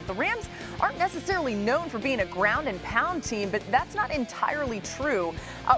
The Rams aren't necessarily known for being a ground and pound team, but that's not entirely true.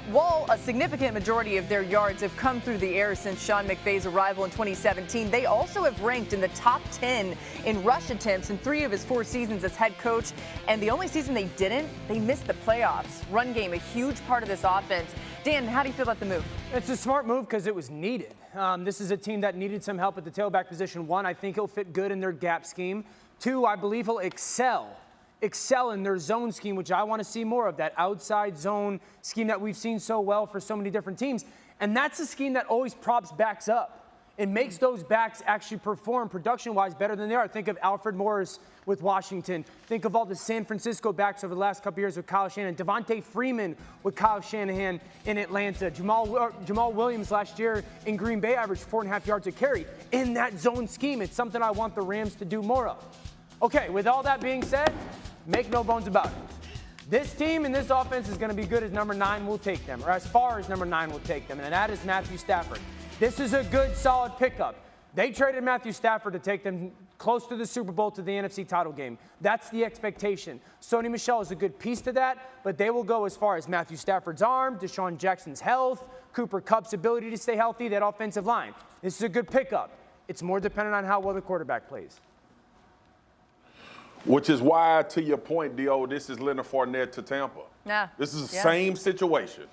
While a significant majority of their yards have come through the air since Sean McVay's arrival in 2017, they also have ranked in the top 10 in rush attempts in 3 of his 4 seasons as head coach. And the only season they didn't, they missed the playoffs. Run game, a huge part of this offense. Dan, how do you feel about the move? It's a smart move because it was needed. This is a team that needed some help at the tailback position. 1, I think he'll fit good in their gap scheme. 2, I believe he'll excel in their zone scheme, which I want to see more of, that outside zone scheme that we've seen so well for so many different teams. And that's a scheme that always props backs up. It makes those backs actually perform production-wise better than they are. Think of Alfred Morris with Washington. Think of all the San Francisco backs over the last couple years with Kyle Shanahan. Devontae Freeman with Kyle Shanahan in Atlanta. Jamal Williams last year in Green Bay averaged 4.5 yards a carry in that zone scheme. It's something I want the Rams to do more of. Okay, with all that being said, make no bones about it. This team and this offense is going to be good as number 9 will take them, or as far as number 9 will take them, and that is Matthew Stafford. This is a good, solid pickup. They traded Matthew Stafford to take them close to the Super Bowl, to the NFC title game. That's the expectation. Sony Michel is a good piece to that, but they will go as far as Matthew Stafford's arm, Deshaun Jackson's health, Cooper Kupp's ability to stay healthy, that offensive line. This is a good pickup. It's more dependent on how well the quarterback plays. Which is why, to your point, Dio, this is Leonard Fournette to Tampa. Yeah. This is the same situation.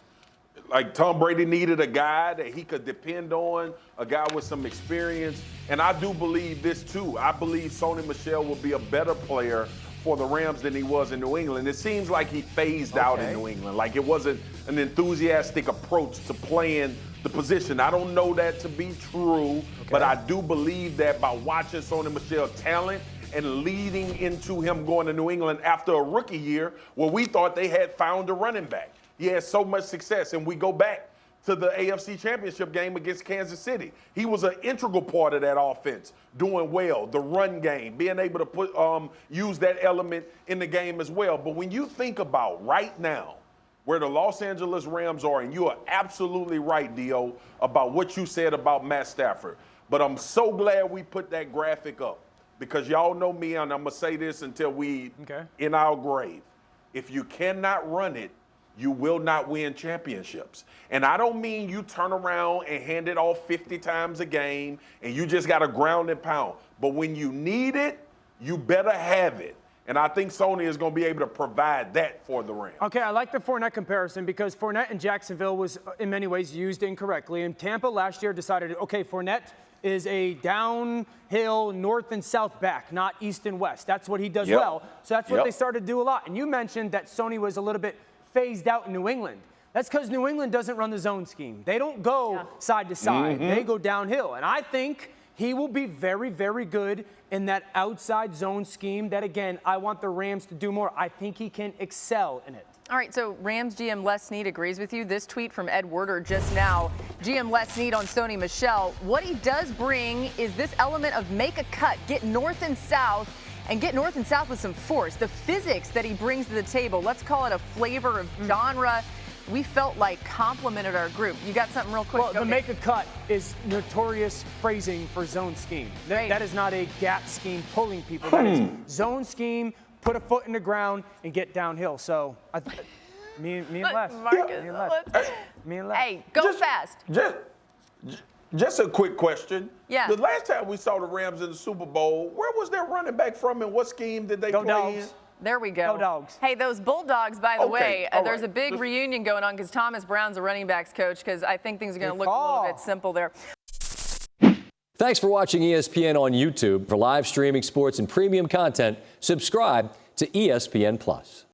Like Tom Brady needed a guy that he could depend on, a guy with some experience. And I do believe this too. I believe Sony Michel will be a better player for the Rams than he was in New England. It seems like he phased out in New England. Like it wasn't an enthusiastic approach to playing the position. I don't know that to be true, but I do believe that by watching Sony Michel's talent and leading into him going to New England after a rookie year where we thought they had found a running back. He had so much success, and we go back to the AFC Championship game against Kansas City. He was an integral part of that offense, doing well, the run game, being able to use that element in the game as well. But when you think about right now where the Los Angeles Rams are, and you are absolutely right, Dio, about what you said about Matt Stafford. But I'm so glad we put that graphic up because y'all know me, and I'm going to say this until we in our grave. If you cannot run it, you will not win championships. And I don't mean you turn around and hand it off 50 times a game and you just got to ground and pound. But when you need it, you better have it. And I think Sony is going to be able to provide that for the Rams. Okay, I like the Fournette comparison because Fournette in Jacksonville was in many ways used incorrectly. And Tampa last year decided, okay, Fournette is a downhill north and south back, not east and west. That's what he does well. So that's what they started to do a lot. And you mentioned that Sony was a little bit phased out in New England. That's because New England doesn't run the zone scheme. They don't go side to side. They go downhill. And I think he will be very, very good in that outside zone scheme that, again, I want the Rams to do more. I think he can excel in it. All right, so Rams GM Les Snead agrees with you. This tweet from Ed Werder just now, GM Les Snead on Sony Michel. What he does bring is this element of make a cut, get north and south, and get north and south with some force. The physics that he brings to the table, let's call it a flavor of genre, we felt like complemented our group. You got something real quick? Well, the make a cut is notorious phrasing for zone scheme. That is not a gap scheme pulling people. That is zone scheme, put a foot in the ground, and get downhill. So, me and Les. Marcus, me and Les. Hey, go fast. Just a quick question. Yeah. The last time we saw the Rams in the Super Bowl, where was their running back from and what scheme did they play in? There we go. Go Dogs. Hey, those Bulldogs, by the way, there's a big reunion going on because Thomas Brown's a running backs coach because I think things are going to look a little bit simple there. Thanks for watching ESPN on YouTube. For live streaming sports and premium content, subscribe to ESPN+.